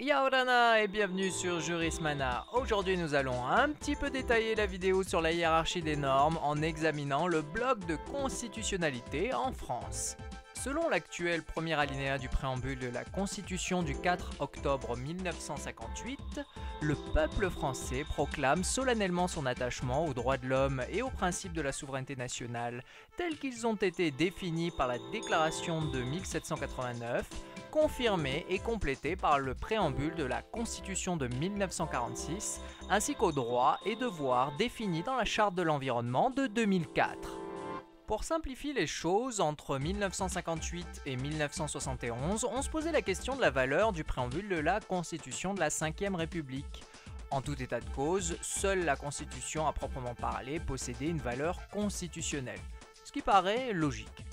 Yaorana et bienvenue sur Jurismana. Aujourd'hui nous allons un petit peu détailler la vidéo sur la hiérarchie des normes en examinant le bloc de constitutionnalité en France. Selon l'actuel premier alinéa du préambule de la Constitution du 4 octobre 1958, le peuple français proclame solennellement son attachement aux droits de l'homme et aux principes de la souveraineté nationale tels qu'ils ont été définis par la Déclaration de 1789, confirmée et complétée par le préambule de la Constitution de 1946, ainsi qu'aux droits et devoirs définis dans la Charte de l'environnement de 2004. Pour simplifier les choses, entre 1958 et 1971, on se posait la question de la valeur du préambule de la Constitution de la Ve République. En tout état de cause, seule la Constitution à proprement parler possédait une valeur constitutionnelle, ce qui paraît logique.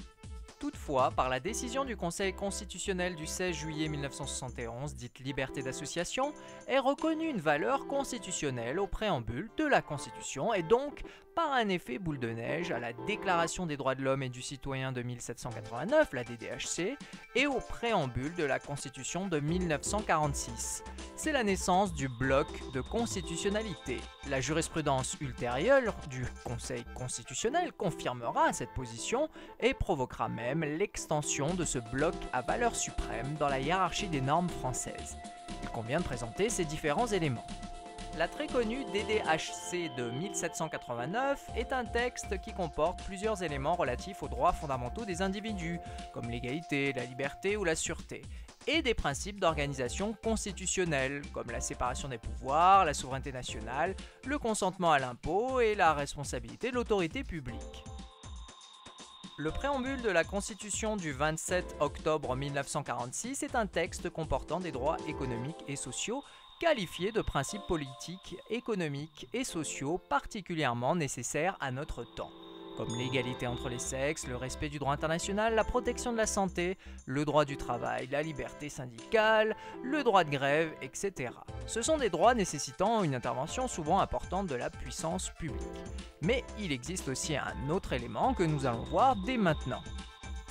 Toutefois, par la décision du Conseil constitutionnel du 16 juillet 1971, dite liberté d'association, est reconnue une valeur constitutionnelle au préambule de la Constitution et donc, par un effet boule de neige, à la Déclaration des droits de l'homme et du citoyen de 1789, la DDHC, et au préambule de la Constitution de 1946. C'est la naissance du bloc de constitutionnalité. La jurisprudence ultérieure du Conseil constitutionnel confirmera cette position et provoquera même l'extension de ce bloc à valeur suprême dans la hiérarchie des normes françaises. Il convient de présenter ces différents éléments. La très connue DDHC de 1789 est un texte qui comporte plusieurs éléments relatifs aux droits fondamentaux des individus, comme l'égalité, la liberté ou la sûreté, et des principes d'organisation constitutionnelle, comme la séparation des pouvoirs, la souveraineté nationale, le consentement à l'impôt et la responsabilité de l'autorité publique. Le préambule de la Constitution du 27 octobre 1946 est un texte comportant des droits économiques et sociaux qualifiés de principes politiques, économiques et sociaux particulièrement nécessaires à notre temps, comme l'égalité entre les sexes, le respect du droit international, la protection de la santé, le droit du travail, la liberté syndicale, le droit de grève, etc. Ce sont des droits nécessitant une intervention souvent importante de la puissance publique. Mais il existe aussi un autre élément que nous allons voir dès maintenant.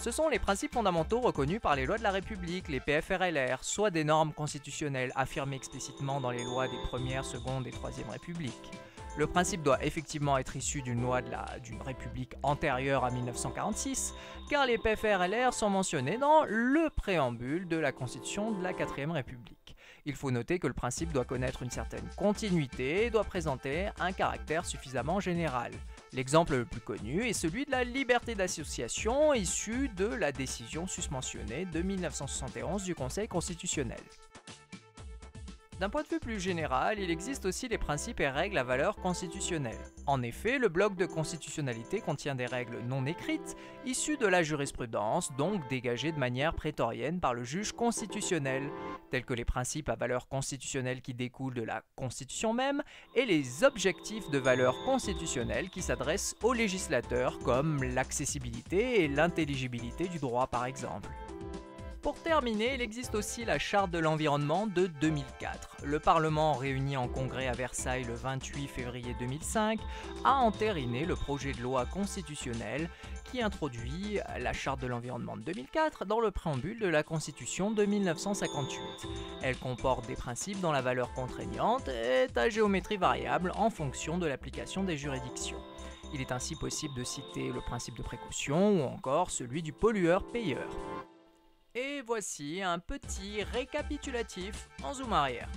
Ce sont les principes fondamentaux reconnus par les lois de la République, les PFRLR, soit des normes constitutionnelles affirmées explicitement dans les lois des Première, Seconde et Troisième Républiques. Le principe doit effectivement être issu d'une loi d'une république antérieure à 1946, car les PFRLR sont mentionnés dans le préambule de la Constitution de la 4ème République. Il faut noter que le principe doit connaître une certaine continuité et doit présenter un caractère suffisamment général. L'exemple le plus connu est celui de la liberté d'association issue de la décision susmentionnée de 1971 du Conseil constitutionnel. D'un point de vue plus général, il existe aussi les principes et règles à valeur constitutionnelle. En effet, le bloc de constitutionnalité contient des règles non écrites, issues de la jurisprudence, donc dégagées de manière prétorienne par le juge constitutionnel, tels que les principes à valeur constitutionnelle qui découlent de la Constitution même, et les objectifs de valeur constitutionnelle qui s'adressent aux législateurs, comme l'accessibilité et l'intelligibilité du droit par exemple. Pour terminer, il existe aussi la Charte de l'environnement de 2004. Le Parlement, réuni en congrès à Versailles le 28 février 2005, a entériné le projet de loi constitutionnelle qui introduit la Charte de l'environnement de 2004 dans le préambule de la Constitution de 1958. Elle comporte des principes dont la valeur contraignante est à géométrie variable en fonction de l'application des juridictions. Il est ainsi possible de citer le principe de précaution ou encore celui du pollueur-payeur. Et voici un petit récapitulatif en zoom arrière.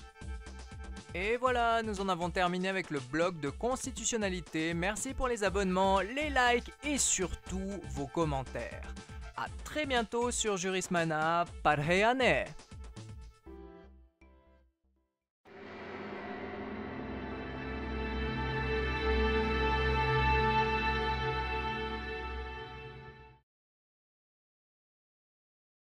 Et voilà, nous en avons terminé avec le bloc de constitutionnalité. Merci pour les abonnements, les likes et surtout vos commentaires. A très bientôt sur Jurismana. Parheyane!